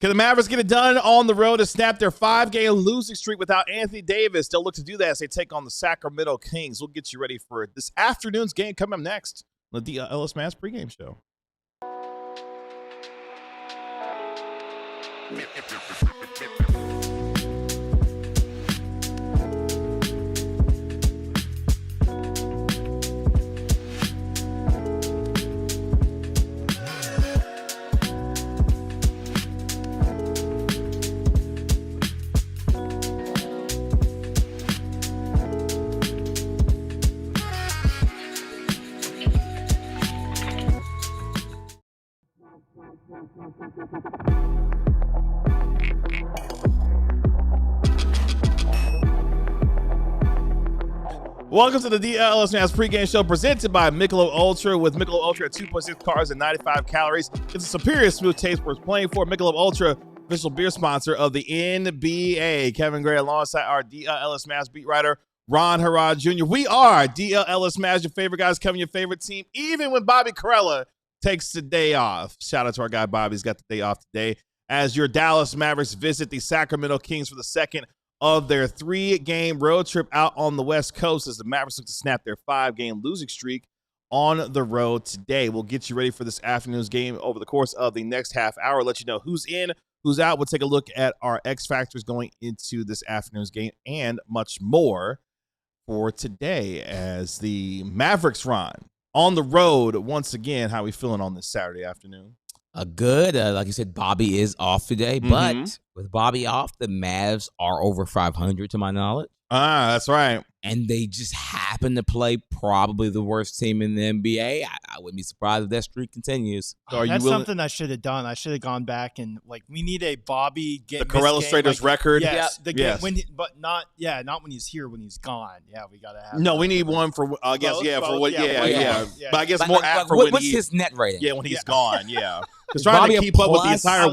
Can the Mavericks get it done on the road to snap their 5-game losing streak without Anthony Davis? They'll look to do that as they take on the Sacramento Kings. We'll get you ready for this afternoon's game coming up next on the DLLS Mavs pregame show. Welcome to the DLLS Mavs pregame show presented by Michelob Ultra. With Michelob Ultra at 2.6 carbs and 95 calories, it's a superior smooth taste worth playing for. Michelob Ultra, official beer sponsor of the NBA. Kevin Gray alongside our DLLS Mavs beat writer, Ron Harrod Jr. We are DLLS Mavs, your favorite guys, Kevin, your favorite team, even when Bobby Carella takes the day off. Shout out to our guy Bobby. He's got the day off today as your Dallas Mavericks visit the Sacramento Kings for the second of their 3-game road trip out on the West Coast as the Mavericks look to snap their 5-game losing streak on the road today. We'll get you ready for this afternoon's game over the course of the next half hour, let you know who's in, who's out. We'll take a look at our X factors going into this afternoon's game and much more for today as the Mavericks run on the road once again. How are we feeling on this Saturday afternoon? Good. Like you said, Bobby is off today, but with Bobby off, the Mavs are over 500 to my knowledge. That's right. And they just happen to play probably the worst team in the NBA. I wouldn't be surprised if that streak continues. So that's something I should have done. I should have gone back and, like, we need a Bobby game. The Carella Strader's record? Yes. Yeah. Game, when but not when he's here, when he's gone. Yeah, we got to have No, we need one for, I guess, both, for what, yeah. But I guess more apt for when what's his net rating? Yeah, when he's gone, yeah. Because trying to keep up with the entire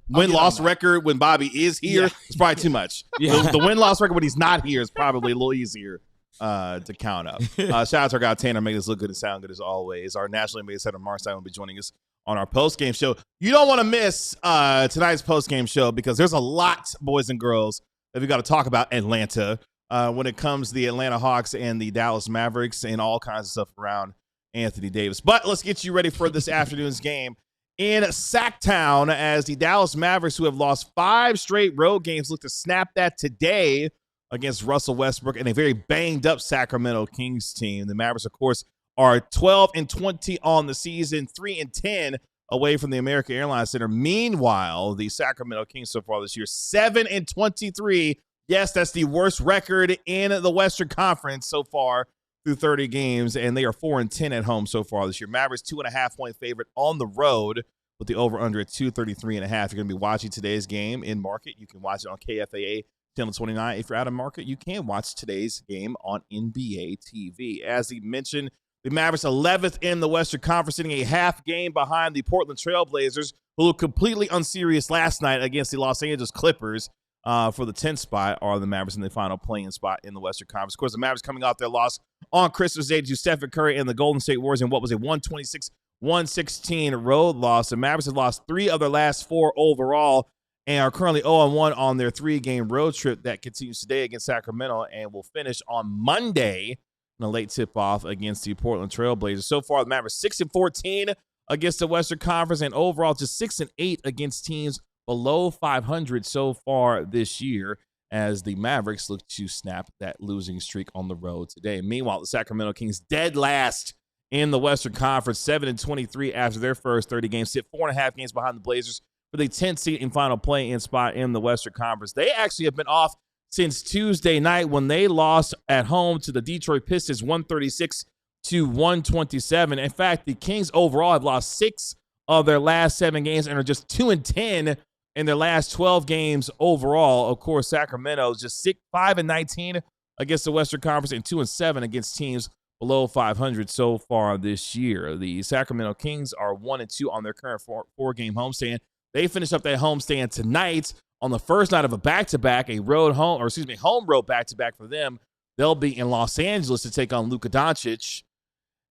win-loss record when Bobby is here is probably too much. The win-loss record when he's not here is probably a little easier to count up. Shout out to our guy Tanner, making us look good and sound good as always. Our nationally made center Mark Stein will be joining us on our post-game show. You don't want to miss tonight's post-game show because there's a lot, boys and girls, that we got to talk about Atlanta when it comes to the Atlanta Hawks and the Dallas Mavericks and all kinds of stuff around Anthony Davis. But let's get you ready for this afternoon's game in Sacktown as the Dallas Mavericks, who have lost 5 straight road games, look to snap that today against Russell Westbrook and a very banged-up Sacramento Kings team. The Mavericks, of course, are 12-20 on the season, 3-10 away from the American Airlines Center. Meanwhile, the Sacramento Kings so far this year, 7-23. Yes, that's the worst record in the Western Conference so far through 30 games, and they are 4-10 at home so far this year. Mavericks 2.5-point favorite on the road with the over-under at 233.5. You're going to be watching today's game in market. You can watch it on KFAA Channel 29. If you're out of market, you can watch today's game on NBA TV. As he mentioned, the Mavericks 11th in the Western Conference, sitting a half game behind the Portland Trailblazers, who looked completely unserious last night against the Los Angeles Clippers. For the 10th spot are the Mavericks in the final playing spot in the Western Conference. Of course, the Mavericks coming off their loss on Christmas Day to Stephen Curry and the Golden State Warriors in what was a 126-116 road loss. The Mavericks have lost 3 of their last 4 overall and are currently 0-1 on their 3-game road trip that continues today against Sacramento and will finish on Monday in a late tip-off against the Portland Trailblazers. So far, the Mavericks 6-14 against the Western Conference and overall just 6-8 against teams below 500 so far this year as the Mavericks look to snap that losing streak on the road today. Meanwhile, the Sacramento Kings dead last in the Western Conference, 7-23 after their first 30 games, sit 4.5 games behind the Blazers for the 10th seed and final play-in spot in the Western Conference. They actually have been off since Tuesday night when they lost at home to the Detroit Pistons 136-127. In fact, the Kings overall have lost 6 of their last 7 games and are just 2-10 in their last 12 games overall. Of course, Sacramento is just 5-19 against the Western Conference and 2-7 against teams below 500 so far this year. The Sacramento Kings are 1-2 on their current 4-game homestand. They finish up that homestand tonight on the first night of a back-to-back, home road back-to-back for them. They'll be in Los Angeles to take on Luka Doncic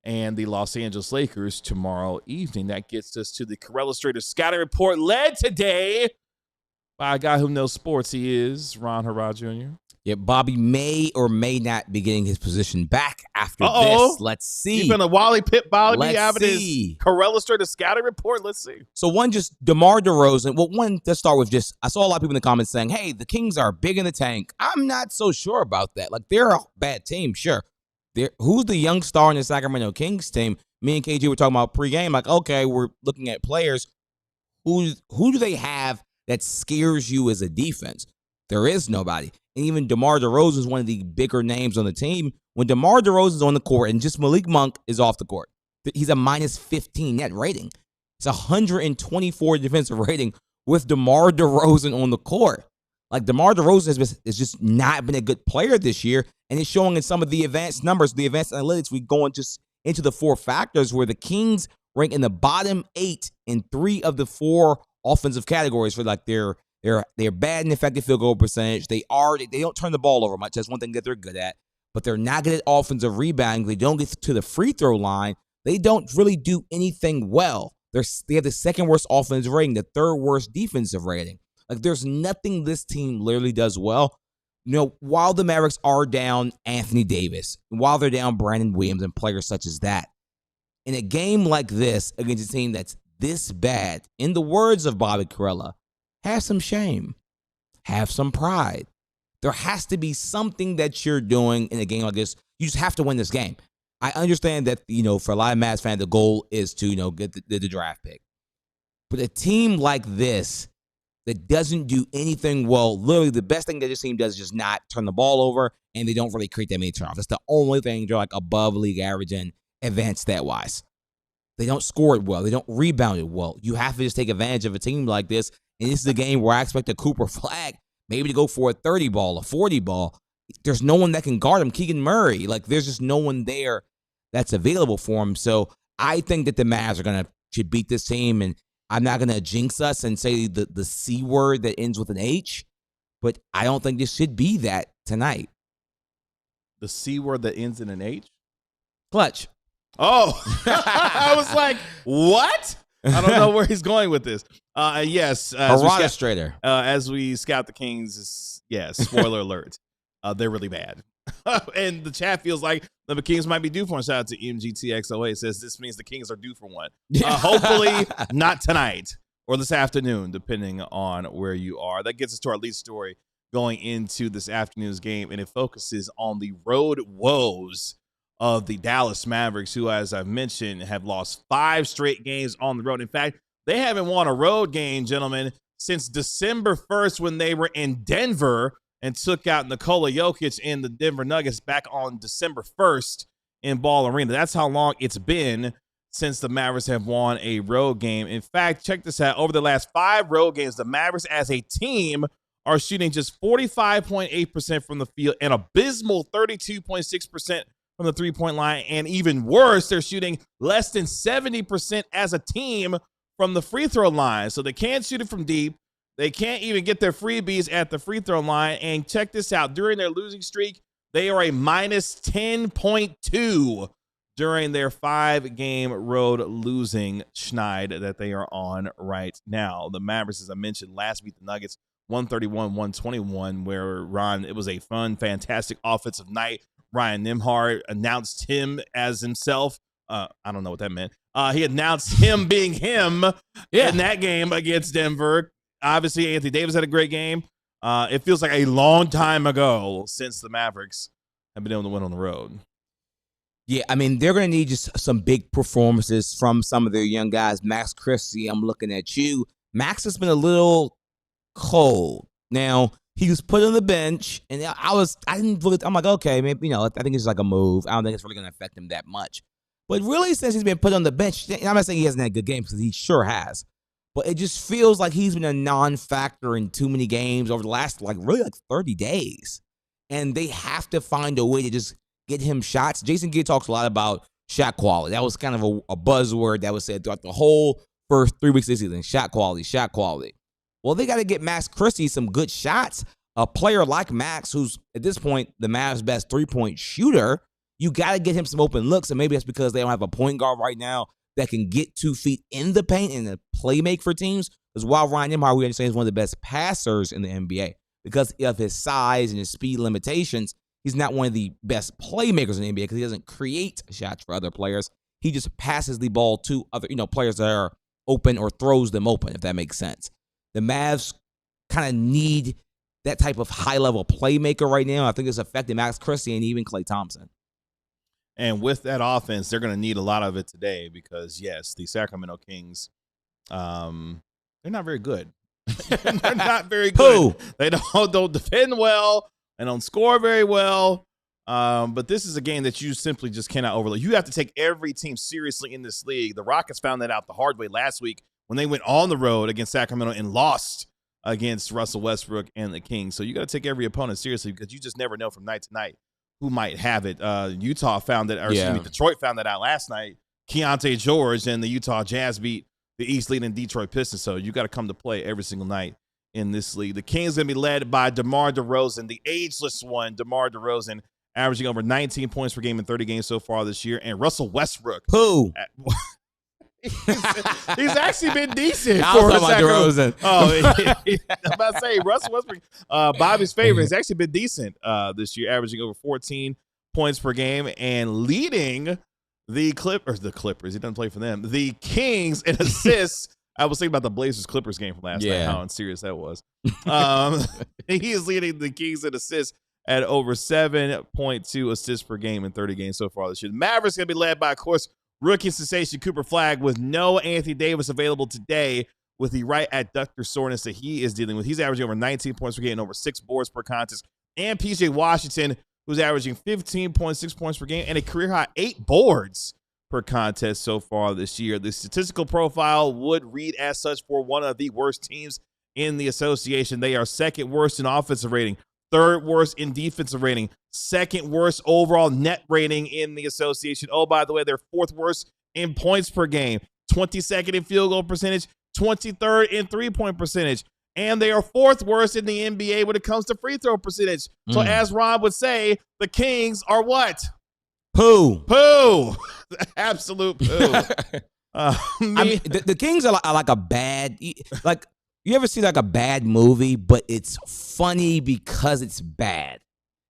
and the Los Angeles Lakers tomorrow evening. That gets us to the Carella Strader scouting report led today By a guy who knows sports, he is Ron Harrod Jr. Yeah, Bobby may or may not be getting his position back after this. Let's see. He's been a Wally Pitt Bobby Let's see. Corella Straight scouting report. Let's see. So one, just DeMar DeRozan. Well, one, let's start with just, I saw a lot of people in the comments saying, hey, the Kings are big in the tank. I'm not so sure about that. Like, they're a bad team, sure. Who's the young star in the Sacramento Kings team? Me and KG were talking about pregame. Like, okay, we're looking at players. Who do they have that scares you as a defense? There is nobody. And even DeMar DeRozan is one of the bigger names on the team. When DeMar DeRozan is on the court and just Malik Monk is off the court, he's a -15 net rating. It's 124 defensive rating with DeMar DeRozan on the court. Like, DeMar DeRozan has just not been a good player this year, and it's showing in some of the advanced numbers, the advanced analytics. We go just into the 4 factors where the Kings rank in the bottom 8 in 3 of the 4 offensive categories for like their bad and effective field goal percentage. They don't turn the ball over much. That's one thing that they're good at. But they're not good at offensive rebounding. They don't get to the free throw line. They don't really do anything well. They have the 2nd worst offensive rating, the 3rd worst defensive rating. Like, there's nothing this team literally does well. You know, while the Mavericks are down Anthony Davis, while they're down Brandon Williams and players such as that, in a game like this against a team that's this bad, in the words of Bobby Corella, have some shame. Have some pride. There has to be something that you're doing in a game like this. You just have to win this game. I understand that, for a lot of Mavs fans, the goal is to, get the draft pick. But a team like this that doesn't do anything well, literally the best thing that this team does is just not turn the ball over, and they don't really create that many turnovers. That's the only thing they're like above league average and advanced stat-wise. They don't score it well. They don't rebound it well. You have to just take advantage of a team like this. And this is a game where I expect a Cooper Flagg maybe to go for a 30 ball, a 40 ball. There's no one that can guard him. Keegan Murray, there's just no one there that's available for him. So I think that the Mavs should beat this team. And I'm not going to jinx us and say the C word that ends with an H, but I don't think this should be that tonight. The C word that ends in an H? Clutch. Oh, I was like, what? I don't know where he's going with this. Yes. As we scout the Kings, spoiler alert. They're really bad. And the chat feels like the Kings might be due for one. Shout out to MGTXOA. It says this means the Kings are due for one. Hopefully not tonight or this afternoon, depending on where you are. That gets us to our lead story going into this afternoon's game, and it focuses on the road woes of the Dallas Mavericks, who, as I've mentioned, have lost 5 straight games on the road. In fact, they haven't won a road game, gentlemen, since December 1st when they were in Denver and took out Nikola Jokic and the Denver Nuggets back on December 1st in Ball Arena. That's how long it's been since the Mavericks have won a road game. In fact, check this out. Over the last 5 road games, the Mavericks as a team are shooting just 45.8% from the field, an abysmal 32.6% from the three-point line, and even worse, they're shooting less than 70% as a team from the free throw line. So they can't shoot it from deep. They can't even get their freebies at the free throw line. And check this out. During their losing streak, they are a minus 10.2 during their 5-game road losing schneid that they are on right now. The Mavericks, as I mentioned, last beat the Nuggets 131-121, where it was a fun, fantastic offensive night. Ryan Nembhard announced him as himself. I don't know what that meant. He announced him being him in that game against Denver. Obviously, Anthony Davis had a great game. It feels like a long time ago since the Mavericks have been able to win on the road. Yeah, I mean, they're going to need just some big performances from some of their young guys. Max Christie, I'm looking at you. Max has been a little cold. Now, he was put on the bench, and I'm like, okay, maybe, I think it's like a move. I don't think it's really going to affect him that much. But really, since he's been put on the bench, I'm not saying he hasn't had good games, because he sure has. But it just feels like he's been a non-factor in too many games over the last, 30 days. And they have to find a way to just get him shots. Jason Kidd talks a lot about shot quality. That was kind of a buzzword that was said throughout the whole first 3 weeks of the season. Shot quality, shot quality. Well, they got to get Max Christie some good shots. A player like Max, who's at this point the Mavs' best three-point shooter, you got to get him some open looks. And maybe that's because they don't have a point guard right now that can get 2 feet in the paint and play make for teams. Because while Ryan Nembhard, we understand, is one of the best passers in the NBA, because of his size and his speed limitations, he's not one of the best playmakers in the NBA because he doesn't create shots for other players. He just passes the ball to other, players that are open or throws them open, if that makes sense. The Mavs kind of need that type of high-level playmaker right now. I think it's affecting Max Christie and even Klay Thompson. And with that offense, they're going to need a lot of it today because, yes, the Sacramento Kings, they're not very good. They're not very good. They don't defend well. They don't score very well. But this is a game that you simply just cannot overlook. You have to take every team seriously in this league. The Rockets found that out the hard way last week when they went on the road against Sacramento and lost against Russell Westbrook and the Kings. So you got to take every opponent seriously because you just never know from night to night who might have it. Utah found that, Detroit found that out last night. Keontae George and the Utah Jazz beat the East leading Detroit Pistons. So you got to come to play every single night in this league. The Kings going to be led by DeMar DeRozan, the ageless one, DeMar DeRozan, averaging over 19 points per game in 30 games so far this year. And Russell Westbrook. He's actually been decent for DeRozan. I'm about to say, Russell Westbrook, Bobby's favorite, has actually been decent this year, averaging over 14 points per game and leading the Clippers. He doesn't play for them. The Kings in assists. I was thinking about the Blazers-Clippers game from last night, how unserious that was. He is leading the Kings in assists at over 7.2 assists per game in 30 games so far this year. The Mavericks going to be led by, of course, rookie sensation Cooper Flagg, with no Anthony Davis available today with the right adductor soreness that he is dealing with. He's averaging over 19 points per game and over 6 boards per contest. And P.J. Washington, who's averaging 15.6 points per game and a career-high 8 boards per contest so far this year. The statistical profile would read as such for one of the worst teams in the association. They are second worst in offensive rating, third worst in defensive rating, second worst overall net rating in the association. Oh, by the way, they're fourth worst in points per game, 22nd in field goal percentage, 23rd in three-point percentage, and they are fourth worst in the NBA when it comes to free throw percentage. So as Rob would say, the Kings are what? Poo. Absolute poo. I mean, the Kings are like a bad, like, you ever see like a bad movie, but it's funny because it's bad?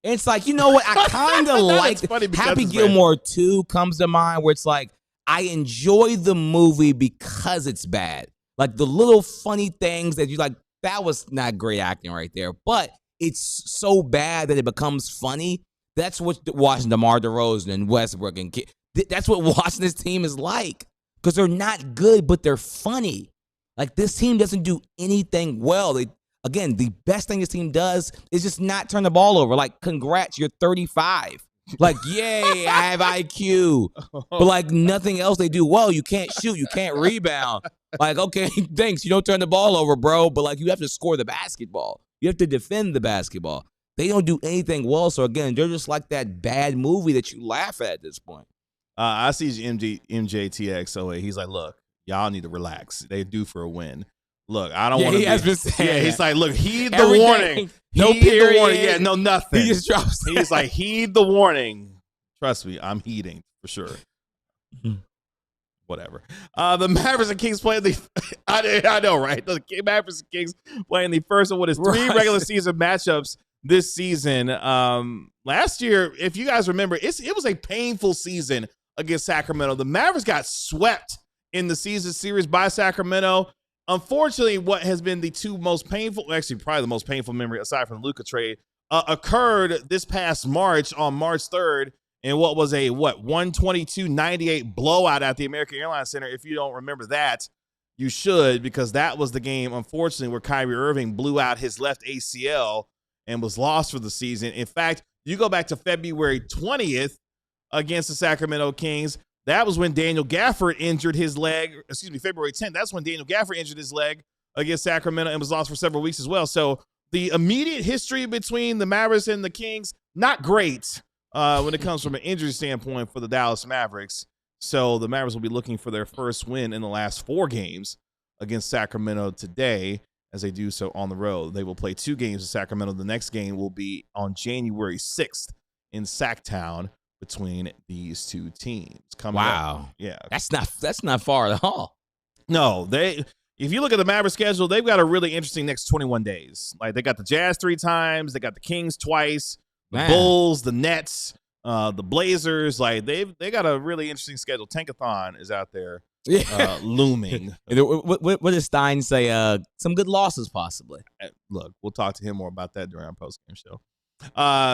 It's like, you know what? I kind of like Happy Gilmore 2 comes to mind, where it's like, I enjoy the movie because it's bad. Like the little funny things that you like, that was not great acting right there, but it's so bad that it becomes funny. That's what watching DeMar DeRozan and Westbrook and that's what watching this team is like, because they're not good, but they're funny. Like, this team doesn't do anything well. Again, the best thing this team does is just not turn the ball over. Like, congrats, you're 35. Like, yay, I have IQ. But, like, nothing else they do well. You can't shoot. You can't rebound. Like, okay, thanks. You don't turn the ball over, bro. But, like, you have to score the basketball. You have to defend the basketball. They don't do anything well. So, again, they're just like that bad movie that you laugh at this point. I see MJTX. He's like, look, y'all need to relax. They due for a win. Look, I don't want to. He has been saying he's like, look, heed the warning. No period. The warning. Yeah, no nothing. He just drops. He's like, heed the warning. Trust me, I'm heeding for sure. Whatever. The Mavericks and Kings playing the. I know, right? The Mavericks and Kings playing the first of what is 3 regular season matchups this season. Last year, if you guys remember, it was a painful season against Sacramento. The Mavericks got swept in the season series by Sacramento. Unfortunately, what has been the two most painful, actually probably the most painful memory aside from the Luka trade, occurred this past March on March 3rd in what was a 122-98 blowout at the American Airlines Center. If you don't remember that, you should, because that was the game, unfortunately, where Kyrie Irving blew out his left ACL and was lost for the season. In fact, you go back to February 20th against the Sacramento Kings. That was when Daniel Gafford injured his leg. February 10th. That's when Daniel Gafford injured his leg against Sacramento and was lost for several weeks as well. So the immediate history between the Mavericks and the Kings, not great when it comes from an injury standpoint for the Dallas Mavericks. So the Mavericks will be looking for their first win in the last 4 games against Sacramento today, as they do so on the road. They will play 2 games in Sacramento. The next game will be on January 6th in Sacktown between these two teams coming Wow. up. Yeah. That's not far at all. No, if you look at the Mavericks schedule, they've got a really interesting next 21 days. Like they got the Jazz 3 times, they got the Kings twice, the Bulls, the Nets, the Blazers. Like they got a really interesting schedule. Tankathon is out there looming. What does Stein say? Some good losses possibly. Look, we'll talk to him more about that during our post-game show.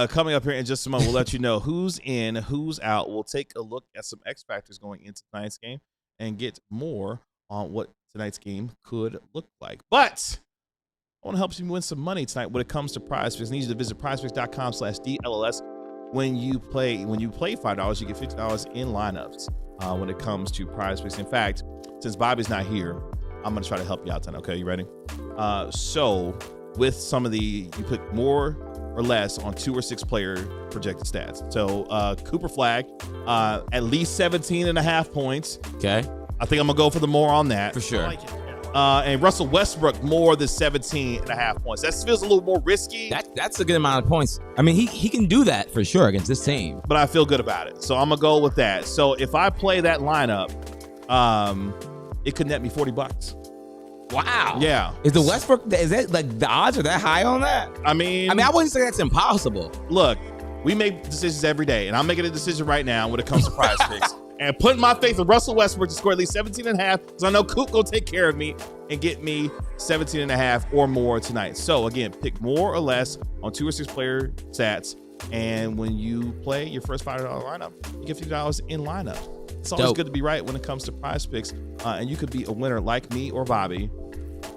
Coming up here in just a moment, we'll let you know who's in, who's out. We'll take a look at some X factors going into tonight's game and get more on what tonight's game could look like. But I want to help you win some money tonight when it comes to PrizePicks. I need you to visit prizepicks.com/DLLS. When you play $5, you get $50 in lineups when it comes to PrizePicks. In fact, since Bobby's not here, I'm going to try to help you out tonight. Okay, you ready? So with some of you put more or less on 2 or 6 player projected stats. So Cooper Flagg, at least 17.5 points. Okay. I think I'm going to go for the more on that. For sure. I like it. And Russell Westbrook, more than 17.5 points. That feels a little more risky. That's a good amount of points. I mean, he can do that for sure against this team. But I feel good about it. So I'm going to go with that. So if I play that lineup, it could net me $40. Wow. Yeah. Is the Westbrook, is that like the odds are that high on that? I mean, I wouldn't say that's impossible. Look, we make decisions every day, and I'm making a decision right now when it comes to PrizePicks. And putting my faith in Russell Westbrook to score at least 17.5, because I know Coop will take care of me and get me 17.5 or more tonight. So again, pick more or less on 2 or 6 player stats. And when you play your first $5 lineup, you get $50 in lineup. It's always good to be right when it comes to PrizePicks. And you could be a winner like me or Bobby,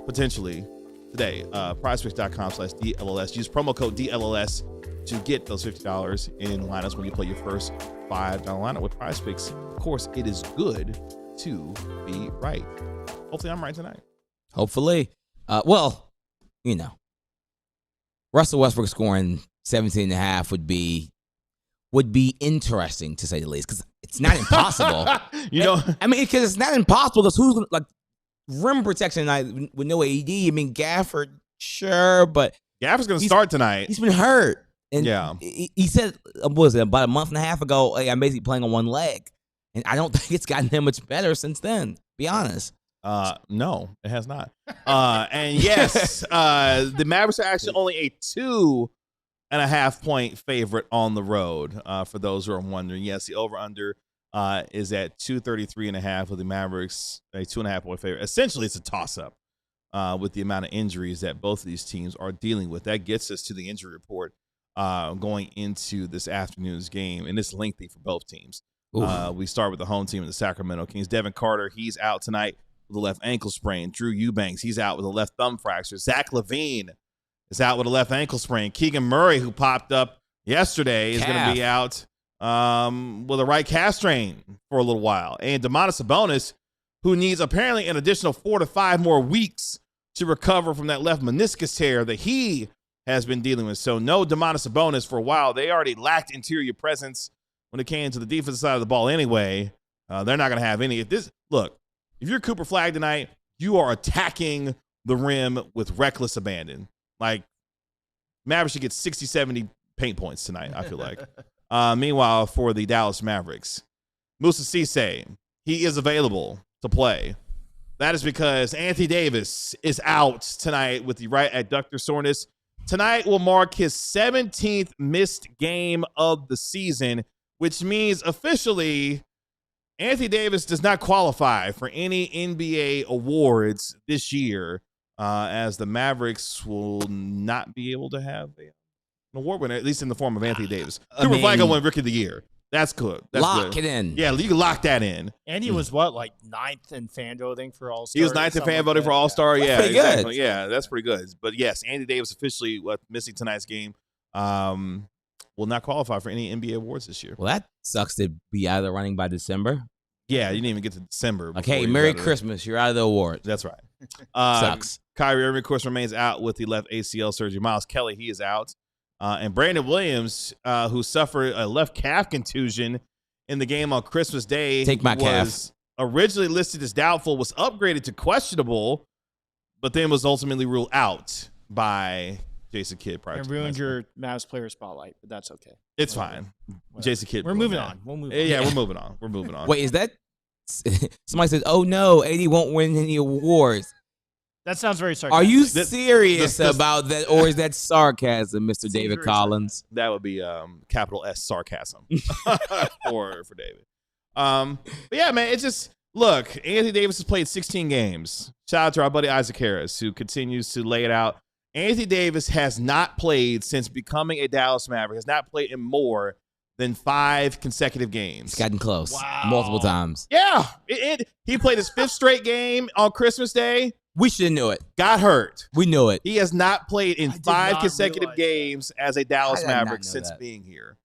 potentially, today. PrizePicks.com/DLLS. Use promo code DLLS to get those $50 in lineups when you play your first $5 lineup with PrizePicks. Of course, it is good to be right. Hopefully, I'm right tonight. Hopefully. Well, you know, Russell Westbrook scoring 17.5 would be interesting to say the least, because it's not impossible. I mean, because it's not impossible, because who's gonna, like, rim protection tonight with no AD? I mean, Gafford, sure, but Gafford's going to start tonight. He's been hurt. And yeah, he said, what was it, about a month and a half ago, hey, I'm basically playing on one leg. And I don't think it's gotten that much better since then, be honest. No, it has not. And yes, the Mavericks are actually only a 2.5 point favorite on the road. For those who are wondering, yes, the over/under is at 233.5 with the Mavericks, a 2.5 point favorite. Essentially, it's a toss-up with the amount of injuries that both of these teams are dealing with. That gets us to the injury report going into this afternoon's game, and it's lengthy for both teams. We start with the home team of the Sacramento Kings. Devin Carter, he's out tonight with a left ankle sprain. Drew Eubanks, he's out with a left thumb fracture. Zach LaVine is out with a left ankle sprain. Keegan Murray, who popped up yesterday, is going to be out with a right calf strain for a little while. And Domantas Sabonis, who needs apparently an additional 4 to 5 more weeks to recover from that left meniscus tear that he has been dealing with. So no Domantas Sabonis for a while. They already lacked interior presence when it came to the defensive side of the ball anyway. They're not going to have any. If you're Cooper Flagg tonight, you are attacking the rim with reckless abandon. Like, Mavericks should get 60, 70 paint points tonight, I feel like. Meanwhile, for the Dallas Mavericks, Moussa Cisse, he is available to play. That is because Anthony Davis is out tonight with the right adductor soreness. Tonight will mark his 17th missed game of the season, which means officially Anthony Davis does not qualify for any NBA awards this year, as the Mavericks will not be able to have an award winner, at least in the form of Anthony Davis. Cooper Flagg won Rookie of the Year. That's good. Lock it in. Yeah, you can lock that in. And he was like 9th in fan voting for All-Star? He was 9th in fan voting for All-Star. Yeah, pretty exactly. Good. Yeah, that's pretty good. But yes, Anthony Davis officially missing tonight's game. Will not qualify for any NBA awards this year. Well, that sucks to be out of the running by December. Yeah, you didn't even get to December. Okay, Merry Christmas. You're out of the awards. That's right. Sucks. Kyrie Irving, of course, remains out with the left ACL surgery. Miles Kelly, he is out. And Brandon Williams, who suffered a left calf contusion in the game on Christmas Day. Take my calf. Originally listed as doubtful, was upgraded to questionable, but then was ultimately ruled out by Jason Kidd prior. And ruined your Mavs player spotlight, but that's okay. It's fine. Jason Kidd. We're moving on. We'll move on. Yeah, we're moving on. We're moving on. Wait, is that somebody says? Oh no, AD won't win any awards. That sounds very sarcastic. Are you serious about that, or is that sarcasm, Mr. David Collins? That would be capital S sarcasm for David. But yeah, man, it's just look. Anthony Davis has played 16 games. Shout out to our buddy Isaac Harris, who continues to lay it out. Anthony Davis has not played since becoming a Dallas Maverick. Has not played in more than 5 consecutive games. It's gotten close multiple times. Yeah, he played his 5th straight game on Christmas Day. We should know it. Got hurt. We knew it. He has not played in 5 consecutive games as a Dallas Maverick since being here.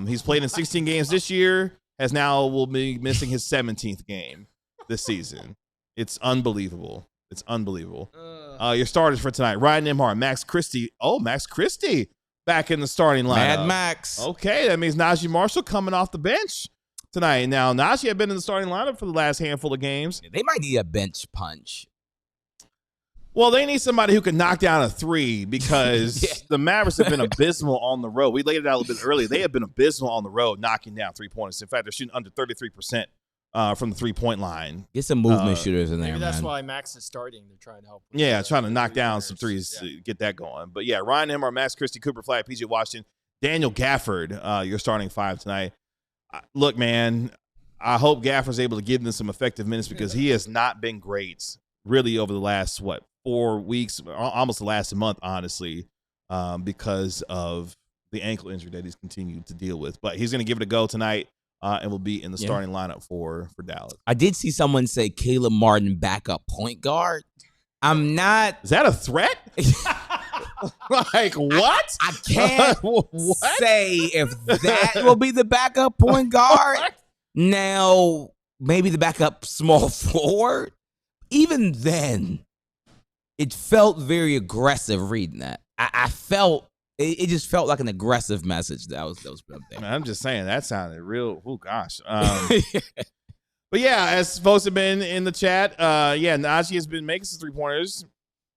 He's played in 16 games this year. Will be missing his 17th game this season. It's unbelievable. It's unbelievable. Your starters for tonight: Ryan Nembhard, Max Christie. Oh, Max Christie back in the starting lineup. Mad Max. Okay, that means Najee Marshall coming off the bench tonight. Now, Najee had been in the starting lineup for the last handful of games. They might need a bench punch. Well, they need somebody who can knock down a 3 because the Mavericks have been abysmal on the road. We laid it out a little bit earlier. They have been abysmal on the road, knocking down 3-pointers. In fact, they're shooting under 33% from the 3-point line. Get some movement shooters in there, maybe that's man. why Max is starting. They're trying to help. Yeah, trying to knock down some threes to get that going. But yeah, Ryan Nembhard, Max Christie, Cooper Flagg, PJ Washington, Daniel Gafford, your starting 5 tonight. Look, man, I hope Gafford's able to give them some effective minutes because he has not been great really over the last, 4 weeks, almost the last month, honestly, because of the ankle injury that he's continued to deal with. But he's going to give it a go tonight and will be in the starting lineup for Dallas. I did see someone say Caleb Martin backup point guard. I'm not. Is that a threat? Like, what? I can't say if that will be the backup point guard. Now, maybe the backup small forward. Even then, it felt very aggressive reading that. I felt it just felt like an aggressive message that was put up there. Man, I'm just saying that sounded real. Oh gosh. But yeah, as folks have been in the chat, Najee has been making some 3-pointers,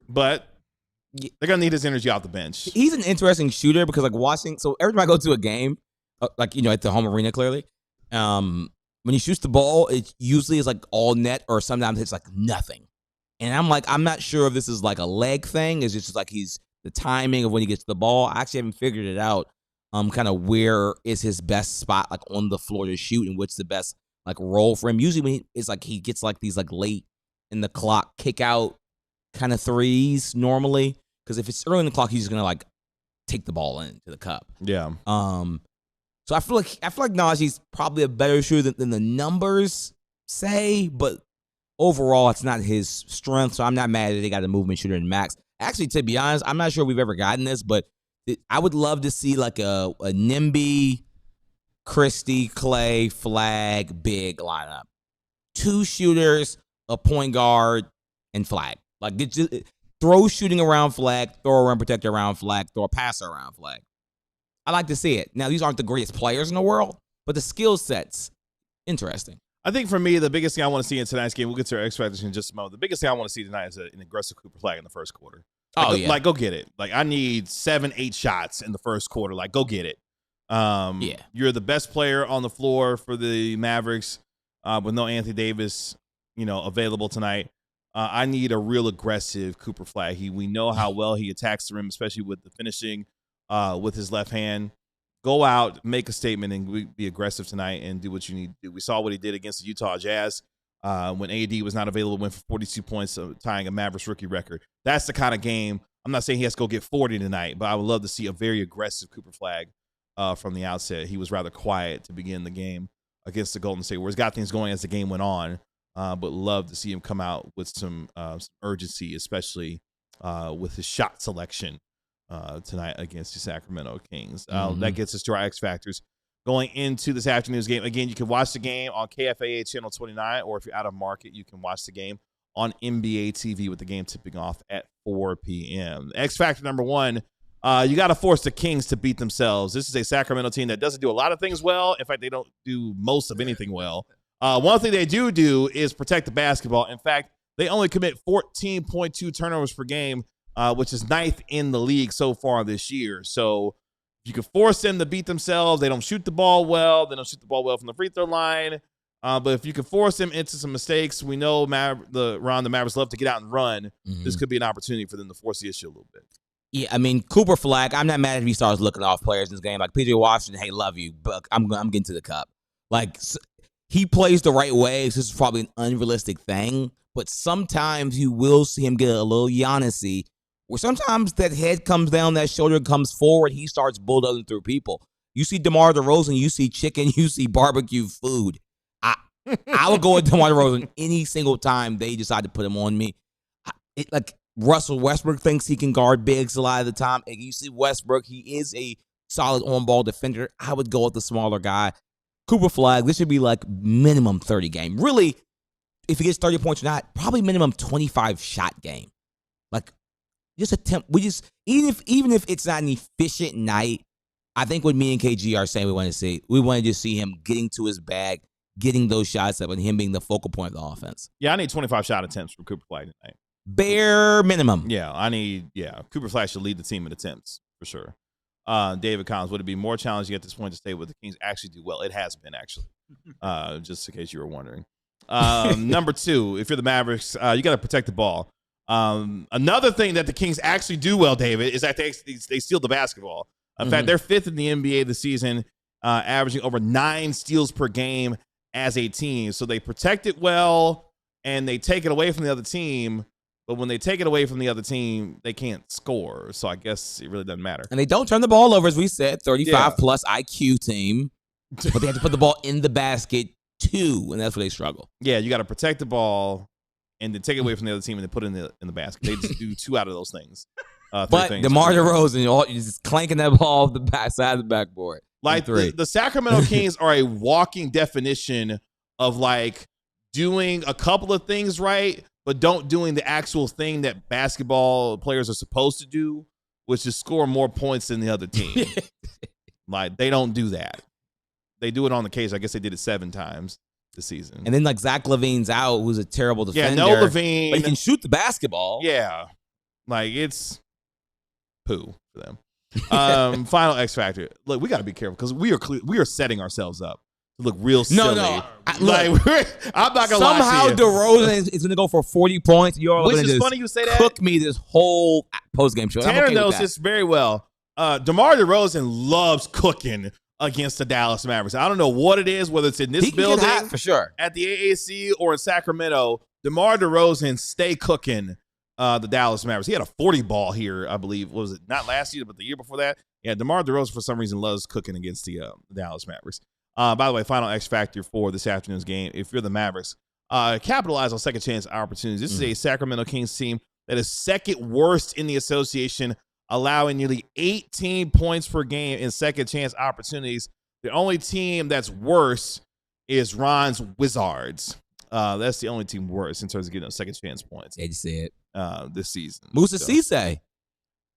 but they're gonna need his energy off the bench. He's an interesting shooter because watching. So every time I go to a game, at the home arena, clearly, when he shoots the ball, it usually is all net or sometimes it's nothing. And I'm not sure if this is a leg thing. It's just he's the timing of when he gets the ball. I actually haven't figured it out. Kind of where is his best spot on the floor to shoot and what's the best role for him. Usually when he gets these late in the clock kick out kind of threes normally. Because if it's early in the clock, he's just gonna take the ball into the cup. Yeah. So I feel like Najee's probably a better shooter than the numbers say, but overall, it's not his strength, so I'm not mad that they got a movement shooter in Max. Actually, to be honest, I'm not sure we've ever gotten this, but I would love to see a Nimby, Christie, Clay, Flagg, big lineup. 2 shooters, a point guard, and Flagg. Throw shooting around Flagg, throw a rim protector around Flagg, throw a passer around Flagg. I like to see it. Now, these aren't the greatest players in the world, but the skill set's interesting. I think for me, the biggest thing I want to see in tonight's game, we'll get to our X Factors in just a moment. The biggest thing I want to see tonight is an aggressive Cooper Flagg in the first quarter. Go get it. I need 7-8 shots in the first quarter. Go get it. You're the best player on the floor for the Mavericks with no Anthony Davis, available tonight. I need a real aggressive Cooper Flagg. We know how well he attacks the rim, especially with the finishing with his left hand. Go out, make a statement, and be aggressive tonight and do what you need to do. We saw what he did against the Utah Jazz when AD was not available, went for 42 points, tying a Mavericks rookie record. That's the kind of game. I'm not saying he has to go get 40 tonight, but I would love to see a very aggressive Cooper Flagg from the outset. He was rather quiet to begin the game against the Golden State Warriors. Got things going as the game went on, but love to see him come out with some urgency, especially with his shot selection tonight against the Sacramento Kings. That gets us to our X Factors. Going into this afternoon's game, again, you can watch the game on KFAA Channel 29, or if you're out of market, you can watch the game on NBA TV with the game tipping off at 4 p.m. X Factor number 1, you got to force the Kings to beat themselves. This is a Sacramento team that doesn't do a lot of things well. In fact, they don't do most of anything well. One thing they do is protect the basketball. In fact, they only commit 14.2 turnovers per game. which is 9th in the league so far this year. So if you can force them to beat themselves, they don't shoot the ball well. They don't shoot the ball well from the free throw line. But if you can force them into some mistakes, we know the Mavericks love to get out and run. This could be an opportunity for them to force the issue a little bit. Yeah, I mean, Cooper Flagg, I'm not mad if he starts looking off players in this game. Like PJ Washington, hey, love you, but I'm getting to the cup. Like, he plays the right way. So this is probably an unrealistic thing. But sometimes you will see him get a little Giannis-y, where sometimes that head comes down, that shoulder comes forward, he starts bulldozing through people. You see DeMar DeRozan, you see chicken, you see barbecue food. I would go with DeMar DeRozan any single time they decide to put him on me. Like Russell Westbrook thinks he can guard bigs a lot of the time. And you see Westbrook, he is a solid on-ball defender. I would go with the smaller guy. Cooper Flagg, this should be like minimum 30 game. Really, if he gets 30 points or not, probably minimum 25 shot game. Like, just attempt. Even if it's not an efficient night, I think what me and KG are saying we want to just see him getting to his bag, getting those shots up, and him being the focal point of the offense. Yeah, I need 25 shot attempts from Cooper Flagg tonight. Bare minimum. Yeah, Cooper Flagg should lead the team in attempts for sure. David Collins, would it be more challenging at this point to stay with the Kings actually do well? It has been, actually, just in case you were wondering. Number 2, if you're the Mavericks, you got to protect the ball. Another thing that the Kings actually do well, David, is that they steal the basketball. In fact, they're 5th in the NBA this season, averaging over 9 steals per game as a team. So they protect it well, and they take it away from the other team. But when they take it away from the other team, they can't score. So I guess it really doesn't matter. And they don't turn the ball over, as we said, 35-plus IQ team. But they have to put the ball in the basket, too, and that's where they struggle. Yeah, you got to protect the ball and then take it away from the other team and then put it in the basket. They just do 2 out of those things. But DeMar DeRozan, you're just clanking that ball off the back side of the backboard. Like the Sacramento Kings are a walking definition of like doing a couple of things right, but don't doing the actual thing that basketball players are supposed to do, which is score more points than the other team. Like, they don't do that. They do it on the case. I guess they did it 7 times this season. And then like Zach LaVine's out, who's a terrible defender. Yeah, no LaVine. But he can shoot the basketball. Yeah. Like, it's poo for them. Final X factor. Look, we got to be careful because we are setting ourselves up to look real silly. No. I'm not gonna lie. Somehow DeRozan is going to go for 40 points. Which is funny you say that. Cook me this whole postgame show. Tanner knows this very well. DeMar DeRozan loves cooking against the Dallas Mavericks. I don't know what it is, whether it's in this building for sure at the AAC or in Sacramento. DeMar DeRozan stay cooking the Dallas Mavericks. He had a 40 ball here, I believe. What was it? Not last year, but the year before that. Yeah, DeMar DeRozan for some reason loves cooking against the Dallas Mavericks. By the way, final X factor for this afternoon's game. If you're the Mavericks, capitalize on second chance opportunities. This is a Sacramento Kings team that is second worst in the association, allowing nearly 18 points per game in second chance opportunities. The only team that's worse is Ron's Wizards. That's the only team worse in terms of getting those second chance points. Yeah, you see it. This season. Musa Cisse.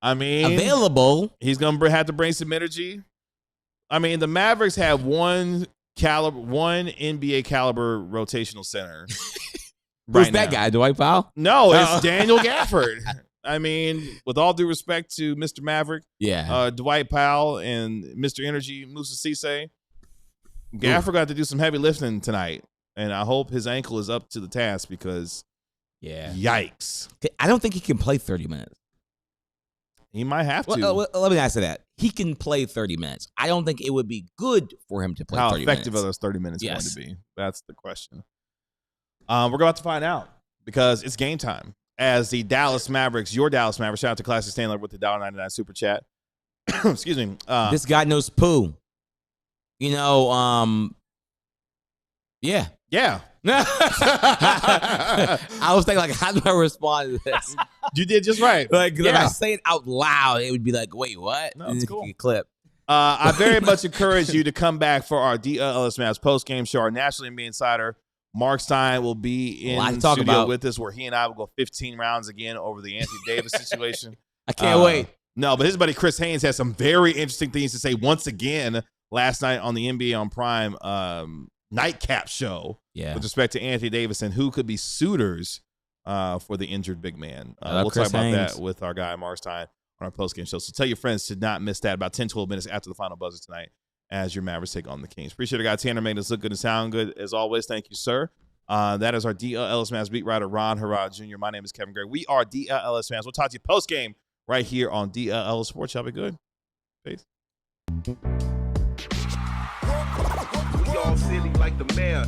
I mean, available. He's going to have to bring some energy. I mean, the Mavericks have one NBA caliber rotational center. Who's that guy, Dwight Powell? No, it's Daniel Gafford. I mean, with all due respect to Mr. Maverick, Dwight Powell and Mr. Energy, Musa Cisse, Gafford got to do some heavy lifting tonight, and I hope his ankle is up to the task because, yikes. I don't think he can play 30 minutes. He might have to. Let me answer that. He can play 30 minutes. I don't think it would be good for him to play 30 minutes. How effective are those 30 minutes going to be? That's the question. We're about to find out because it's game time. As the Dallas Mavericks, your Dallas Mavericks, shout out to Classic Stanley with the $1.99 super chat. Excuse me. This guy knows poo. You know, yeah. I was thinking, like, how do I respond to this? You did just right. Like, if I say it out loud, it would be like, wait, what? No, it's cool. Clip. I very much encourage you to come back for our DLLS Mavs post-game show. Our National NBA Insider, Mark Stein, will be in studio with us, where he and I will go 15 rounds again over the Anthony Davis situation. I can't wait. No, but his buddy Chris Haynes has some very interesting things to say once again last night on the NBA on Prime nightcap show with respect to Anthony Davis and who could be suitors for the injured big man. We'll talk about that with our guy Mark Stein on our postgame show. So tell your friends to not miss that about 10, 12 minutes after the final buzzer tonight as your Mavericks take on the Kings. Appreciate it, guy Tanner, making us look good and sound good as always. Thank you, sir. That is our DLLS Mavs beat writer, Ron Harrod Jr. My name is Kevin Gray. We are DLLS fans. We'll talk to you postgame right here on DLLS Sports. Y'all be good. Peace. We all silly like the mayor.